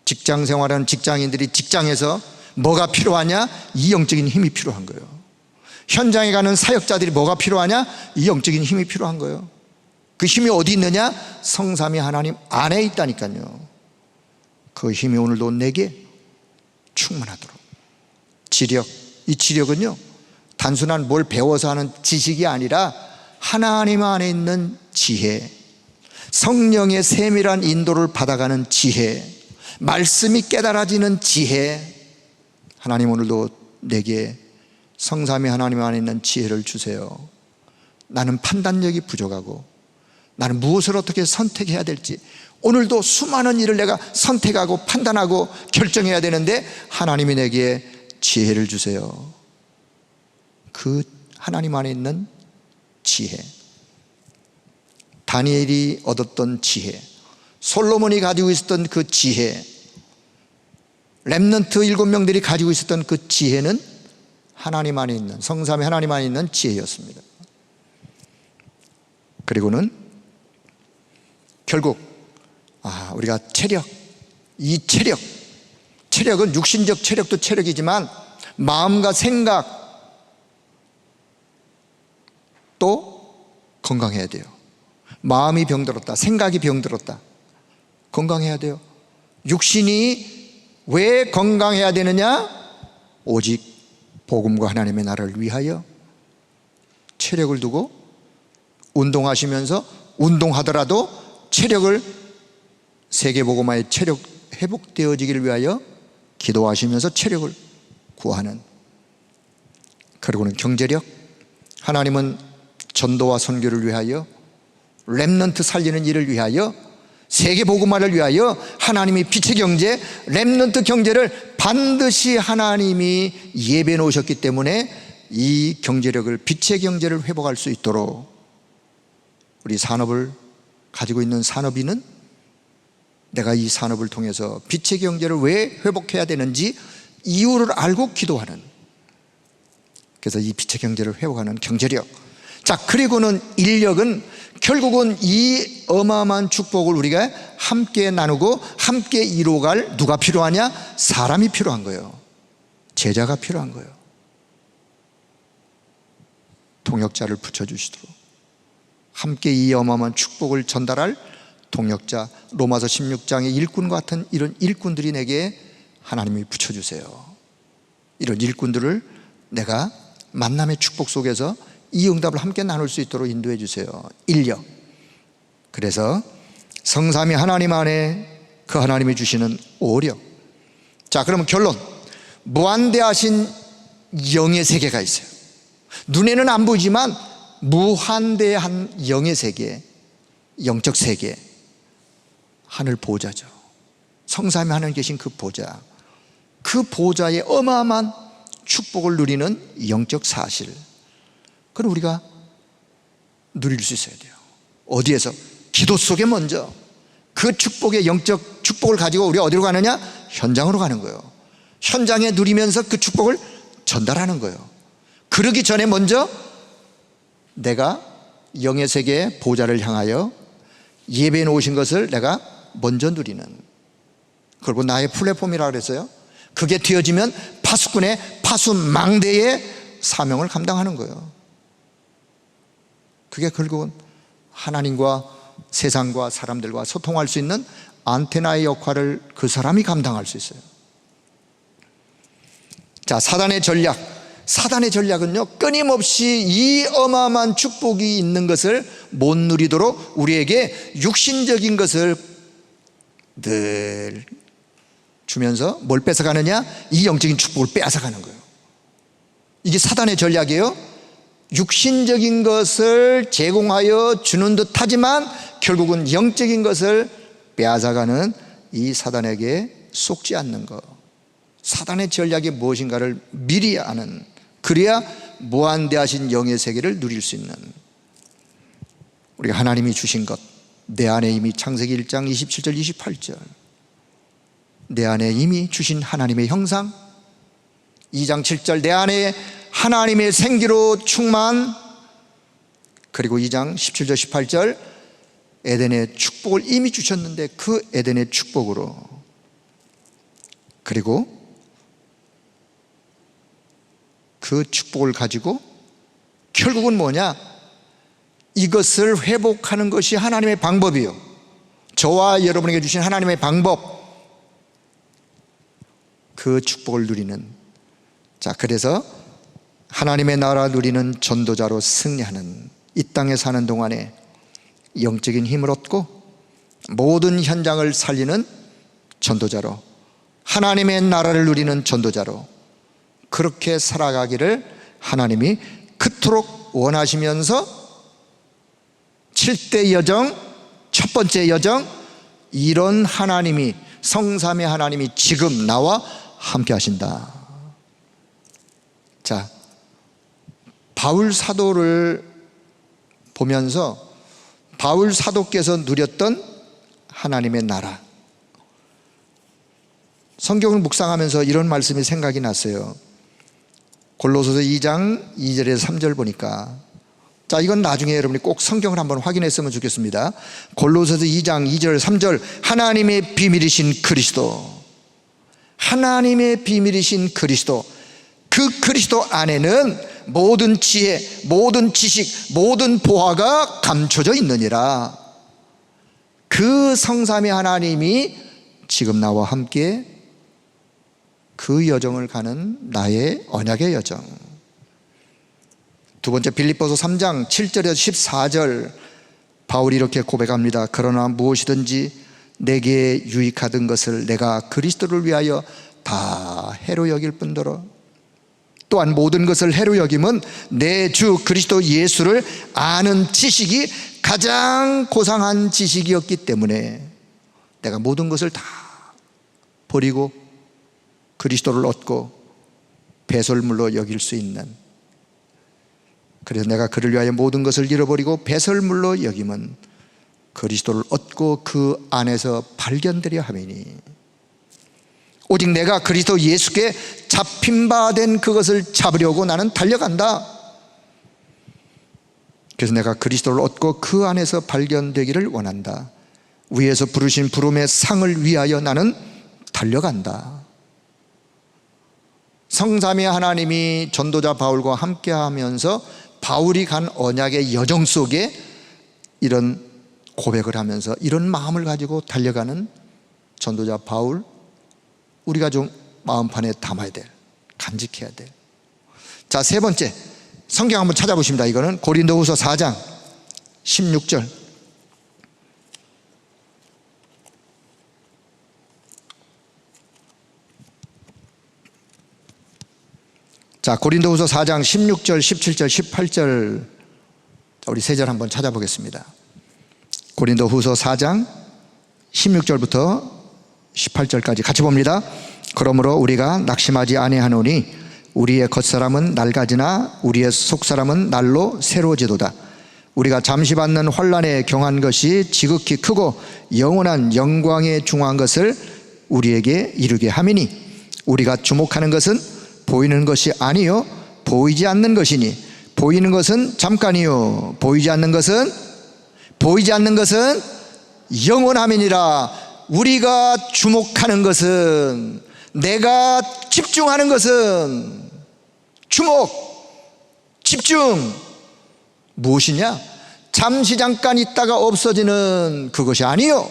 직장 생활하는 직장인들이 직장에서 뭐가 필요하냐? 이 영적인 힘이 필요한 거예요. 현장에 가는 사역자들이 뭐가 필요하냐? 이 영적인 힘이 필요한 거예요. 그 힘이 어디 있느냐? 성삼위 하나님 안에 있다니까요. 그 힘이 오늘도 내게 충만하도록. 지력, 이 지력은요, 단순한 뭘 배워서 하는 지식이 아니라 하나님 안에 있는 지혜, 성령의 세밀한 인도를 받아가는 지혜, 말씀이 깨달아지는 지혜. 하나님 오늘도 내게 성삼위 하나님 안에 있는 지혜를 주세요. 나는 판단력이 부족하고 나는 무엇을 어떻게 선택해야 될지, 오늘도 수많은 일을 내가 선택하고 판단하고 결정해야 되는데 하나님이 내게 지혜를 주세요. 그 하나님 안에 있는 지혜, 다니엘이 얻었던 지혜, 솔로몬이 가지고 있었던 그 지혜, 렘넌트 7명들이 가지고 있었던 그 지혜는 하나님 안에 있는, 성삼위 하나님 안에 있는 지혜였습니다. 그리고는 결국 우리가 체력, 이 체력은 육신적 체력도 체력이지만 마음과 생각 또 건강해야 돼요. 마음이 병들었다, 생각이 병들었다, 건강해야 돼요. 육신이 왜 건강해야 되느냐? 오직 복음과 하나님의 나라를 위하여 체력을 두고, 운동하시면서 운동하더라도 체력을, 세계복음화의 체력 회복되어지기를 위하여 기도하시면서 체력을 구하는. 그리고는 경제력, 하나님은 전도와 선교를 위하여, 렘넌트 살리는 일을 위하여, 세계복음화를 위하여 하나님이 빛의 경제, 렘넌트 경제를 반드시 하나님이 예배해 놓으셨기 때문에 이 경제력을, 빛의 경제를 회복할 수 있도록 우리 산업을 가지고 있는 산업인은 내가 이 산업을 통해서 빛의 경제를 왜 회복해야 되는지 이유를 알고 기도하는, 그래서 이 빛의 경제를 회복하는 경제력. 자, 그리고는 인력은 결국은 이 어마어마한 축복을 우리가 함께 나누고 함께 이루어갈 누가 필요하냐? 사람이 필요한 거예요. 제자가 필요한 거예요. 동역자를 붙여주시도록, 함께 이 어마어마한 축복을 전달할 동역자, 로마서 16장의 일꾼과 같은 이런 일꾼들이 내게 하나님이 붙여주세요. 이런 일꾼들을 내가 만남의 축복 속에서 이 응답을 함께 나눌 수 있도록 인도해 주세요. 인력. 그래서 성삼위 하나님 안에 그 하나님이 주시는 오력. 자, 그러면 결론, 무한대하신 영의 세계가 있어요. 눈에는 안 보이지만 무한대한 영의 세계, 영적 세계, 하늘 보좌죠. 성삼위 하나님 계신 그 보좌, 그 보좌의 어마어마한 축복을 누리는 영적 사실, 그걸 우리가 누릴 수 있어야 돼요. 어디에서? 기도 속에 먼저 그 축복의 영적 축복을 가지고 우리가 어디로 가느냐? 현장으로 가는 거예요. 현장에 누리면서 그 축복을 전달하는 거예요. 그러기 전에 먼저 내가 영의 세계의 보좌를 향하여 예배해 놓으신 것을 내가 먼저 누리는, 그리고 나의 플랫폼이라고 그랬어요. 그게 되어지면 파수꾼의 파수망대의 사명을 감당하는 거예요. 그게 결국은 하나님과 세상과 사람들과 소통할 수 있는 안테나의 역할을 그 사람이 감당할 수 있어요. 자, 사단의 전략은요, 끊임없이 이 어마어마한 축복이 있는 것을 못 누리도록 우리에게 육신적인 것을 늘 주면서 뭘 뺏어가느냐? 이 영적인 축복을 빼앗아가는 거예요. 이게 사단의 전략이에요. 육신적인 것을 제공하여 주는 듯 하지만 결국은 영적인 것을 빼앗아가는 이 사단에게 속지 않는 것. 사단의 전략이 무엇인가를 미리 아는, 그래야 무한대하신 영의 세계를 누릴 수 있는, 우리가 하나님이 주신 것, 내 안에 이미 창세기 1장 27절 28절, 내 안에 이미 주신 하나님의 형상, 2장 7절 내 안에 하나님의 생기로 충만, 그리고 2장 17절 18절 에덴의 축복을 이미 주셨는데 그 에덴의 축복으로, 그리고 그 축복을 가지고 결국은 뭐냐? 이것을 회복하는 것이 하나님의 방법이요, 저와 여러분에게 주신 하나님의 방법, 그 축복을 누리는, 자, 그래서 하나님의 나라 누리는 전도자로 승리하는, 이 땅에 사는 동안에 영적인 힘을 얻고 모든 현장을 살리는 전도자로, 하나님의 나라를 누리는 전도자로 그렇게 살아가기를 하나님이 그토록 원하시면서 7대 여정, 첫 번째 여정, 이런 하나님이, 성삼의 하나님이 지금 나와 함께 하신다. 자, 바울 사도를 보면서 바울 사도께서 누렸던 하나님의 나라, 성경을 묵상하면서 이런 말씀이 생각이 났어요. 골로새서 2장 2절에서 3절 보니까, 자, 이건 나중에 여러분이 꼭 성경을 한번 확인했으면 좋겠습니다. 골로새서 2장 2절 3절, 하나님의 비밀이신 그리스도, 하나님의 비밀이신 그리스도, 그 그리스도 안에는 모든 지혜, 모든 지식, 모든 보화가 감춰져 있느니라. 그 성삼의 하나님이 지금 나와 함께 그 여정을 가는 나의 언약의 여정. 두 번째, 빌립보서 3장 7절에서 14절 바울이 이렇게 고백합니다. 그러나 무엇이든지 내게 유익하던 것을 내가 그리스도를 위하여 다 해로 여길 뿐더러, 또한 모든 것을 해로 여김은 내 주 그리스도 예수를 아는 지식이 가장 고상한 지식이었기 때문에 내가 모든 것을 다 버리고 그리스도를 얻고 배설물로 여길 수 있는, 그래서 내가 그를 위하여 모든 것을 잃어버리고 배설물로 여김은 그리스도를 얻고 그 안에서 발견되려 함이니, 오직 내가 그리스도 예수께 잡힌 바 된 그것을 잡으려고 나는 달려간다. 그래서 내가 그리스도를 얻고 그 안에서 발견되기를 원한다. 위에서 부르신 부름의 상을 위하여 나는 달려간다. 성삼위 하나님이 전도자 바울과 함께 하면서 바울이 간 언약의 여정 속에 이런 고백을 하면서 이런 마음을 가지고 달려가는 전도자 바울, 우리가 좀 마음판에 담아야 될, 간직해야 될. 자, 세 번째, 성경 한번 찾아보십니다. 이거는 고린도후서 4장 16절. 자, 고린도후서 4장 16절, 17절, 18절, 우리 세 절 한번 찾아보겠습니다. 고린도후서 4장 16절부터 18절까지 같이 봅니다. 그러므로 우리가 낙심하지 아니하노니 우리의 겉사람은 낡아지나 우리의 속사람은 날로 새로워지도다. 우리가 잠시 받는 환난에 경한 것이 지극히 크고 영원한 영광에 중한 것을 우리에게 이루게 함이니, 우리가 주목하는 것은 보이는 것이 아니요 보이지 않는 것이니, 보이는 것은 잠깐이요 보이지 않는 것은 영원함이니라. 우리가 주목하는 것은, 내가 집중하는 것은, 주목, 집중, 무엇이냐? 잠시 잠깐 있다가 없어지는 그것이 아니요,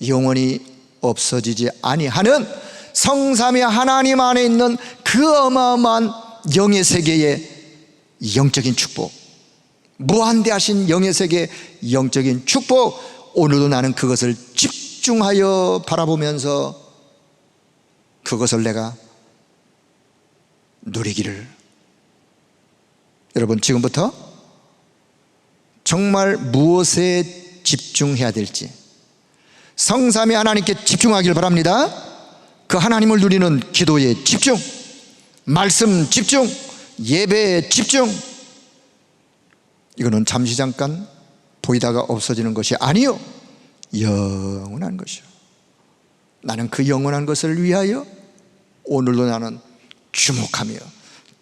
영원히 없어지지 아니하는 성삼위 하나님 안에 있는 그 어마어마한 영의 세계의 영적인 축복, 무한대하신 영의 세계의 영적인 축복, 오늘도 나는 그것을 집중하여 바라보면서 그것을 내가 누리기를. 여러분, 지금부터 정말 무엇에 집중해야 될지 성삼위 하나님께 집중하길 바랍니다. 그 하나님을 누리는 기도에 집중, 말씀 집중, 예배에 집중. 이거는 잠시 잠깐 보이다가 없어지는 것이 아니요, 영원한 것이요. 나는 그 영원한 것을 위하여 오늘도 나는 주목하며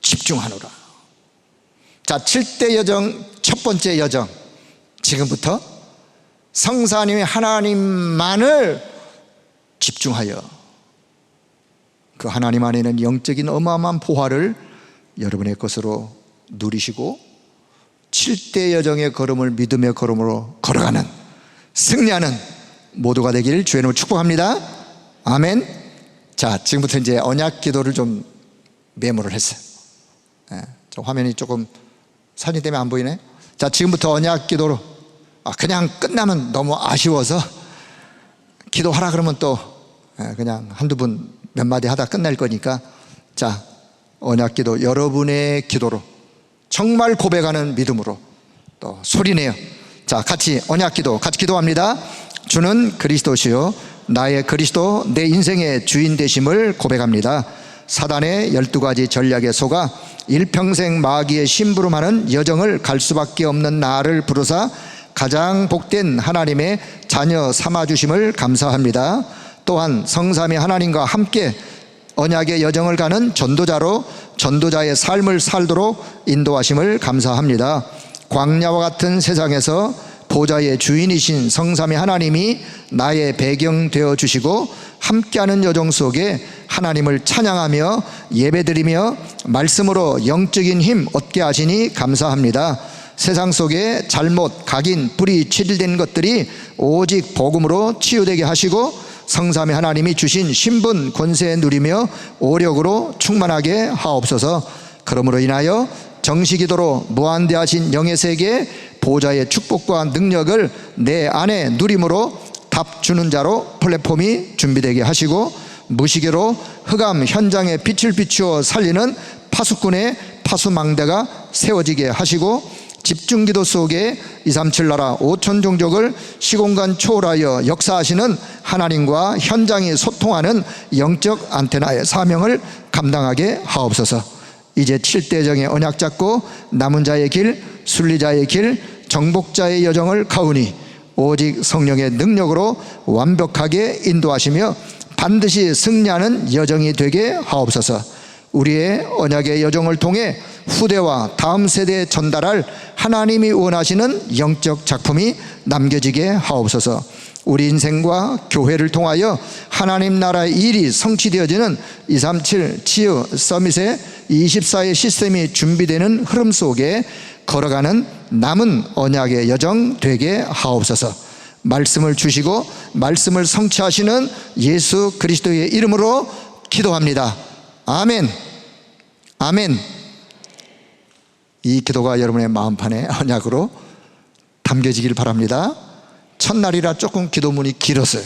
집중하노라. 자, 7대 여정, 첫 번째 여정, 지금부터 성삼위 하나님만을 집중하여 그 하나님 안에 있는 영적인 어마어마한 보화를 여러분의 것으로 누리시고 7대 여정의 걸음을 믿음의 걸음으로 걸어가는, 승리하는 모두가 되기를 주의 이름으로 축복합니다. 아멘. 자, 지금부터 이제 언약 기도를 좀 메모를 했어요. 저 화면이 조금 사진 때문에 안 보이네. 자, 지금부터 언약 기도로, 그냥 끝나면 너무 아쉬워서 기도하라 그러면 또 그냥 한두 분 몇 마디 하다 끝날 거니까, 자, 언약 기도 여러분의 기도로 정말 고백하는 믿음으로 또 소리내요. 자, 같이 언약 기도 같이 기도합니다. 주는 그리스도시요 나의 그리스도, 내 인생의 주인 되심을 고백합니다. 사단의 12가지 전략에 속아 일평생 마귀의 심부름하는 여정을 갈 수밖에 없는 나를 부르사 가장 복된 하나님의 자녀 삼아주심을 감사합니다. 또한 성삼위 하나님과 함께 언약의 여정을 가는 전도자로 전도자의 삶을 살도록 인도하심을 감사합니다. 광야와 같은 세상에서 보좌의 주인이신 성삼위 하나님이 나의 배경 되어 주시고 함께하는 여정 속에 하나님을 찬양하며 예배드리며 말씀으로 영적인 힘 얻게 하시니 감사합니다. 세상 속에 잘못, 각인, 불이 치질된 것들이 오직 복음으로 치유되게 하시고 성삼위 하나님이 주신 신분, 권세 누리며 오력으로 충만하게 하옵소서. 그러므로 인하여 정시기도로 무한대하신 영의 세계 보좌의 축복과 능력을 내 안에 누림으로 답 주는 자로 플랫폼이 준비되게 하시고 무시개로 흑암 현장에 빛을 비추어 살리는 파수꾼의 파수망대가 세워지게 하시고 집중기도 속에 237 나라 5천 종족을 시공간 초월하여 역사하시는 하나님과 현장이 소통하는 영적 안테나의 사명을 감당하게 하옵소서. 이제 7대 여정의 언약 잡고 남은 자의 길, 순리자의 길, 정복자의 여정을 가오니 오직 성령의 능력으로 완벽하게 인도하시며 반드시 승리하는 여정이 되게 하옵소서. 우리의 언약의 여정을 통해 후대와 다음 세대에 전달할 하나님이 원하시는 영적 작품이 남겨지게 하옵소서. 우리 인생과 교회를 통하여 하나님 나라의 일이 성취되어지는 237 치유 서밋의 24의 시스템이 준비되는 흐름 속에 걸어가는 남은 언약의 여정 되게 하옵소서. 말씀을 주시고 말씀을 성취하시는 예수 그리스도의 이름으로 기도합니다. 아멘. 아멘. 이 기도가 여러분의 마음판에 언약으로 담겨지길 바랍니다. 첫날이라 조금 기도문이 길었어요.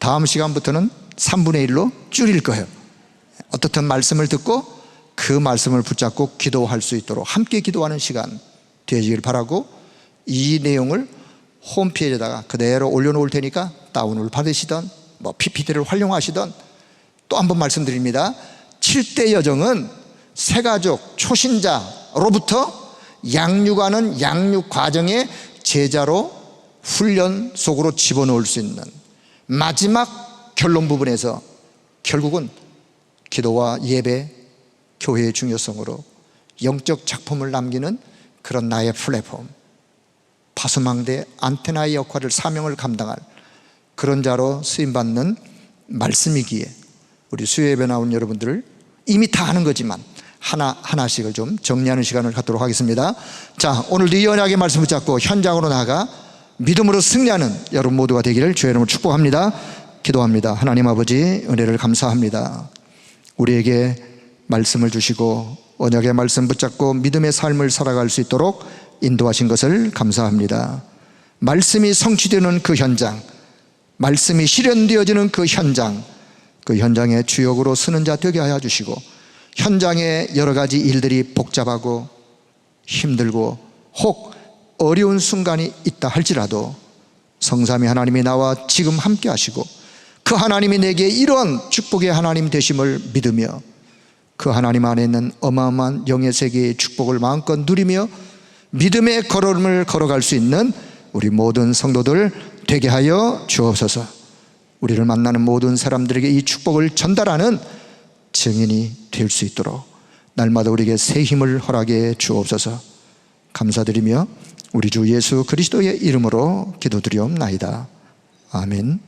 다음 시간부터는 3분의 1로 줄일 거예요. 어떻든 말씀을 듣고 그 말씀을 붙잡고 기도할 수 있도록 함께 기도하는 시간 되어지길 바라고, 이 내용을 홈페이지에다가 그대로 올려놓을 테니까 다운을 받으시던 PPT를 활용하시던, 또 한 번 말씀드립니다. 7대 여정은 새가족 초신자로부터 양육하는 양육 과정의 제자로 훈련 속으로 집어넣을 수 있는 마지막 결론 부분에서 결국은 기도와 예배, 교회의 중요성으로 영적 작품을 남기는 그런 나의 플랫폼, 파수망대 안테나의 역할을, 사명을 감당할 그런 자로 쓰임받는 말씀이기에 우리 수요예배 나온 여러분들을 이미 다 하는 거지만 하나씩을 좀 정리하는 시간을 갖도록 하겠습니다. 자, 오늘도 이 언약의 말씀 붙잡고 현장으로 나가 믿음으로 승리하는 여러분 모두가 되기를 주의 이름으로 축복합니다. 기도합니다. 하나님 아버지, 은혜를 감사합니다. 우리에게 말씀을 주시고 언약의 말씀 붙잡고 믿음의 삶을 살아갈 수 있도록 인도하신 것을 감사합니다. 말씀이 성취되는 그 현장, 말씀이 실현되어지는 그 현장에 주역으로 서는 자 되게 하여 주시고, 현장에 여러 가지 일들이 복잡하고 힘들고 혹 어려운 순간이 있다 할지라도 성삼위 하나님이 나와 지금 함께 하시고, 그 하나님이 내게 이러한 축복의 하나님 되심을 믿으며 그 하나님 안에 있는 어마어마한 영의 세계의 축복을 마음껏 누리며 믿음의 걸음을 걸어갈 수 있는 우리 모든 성도들 되게 하여 주옵소서. 우리를 만나는 모든 사람들에게 이 축복을 전달하는 증인이 될 수 있도록 날마다 우리에게 새 힘을 허락해 주옵소서. 감사드리며 우리 주 예수 그리스도의 이름으로 기도드리옵나이다. 아멘.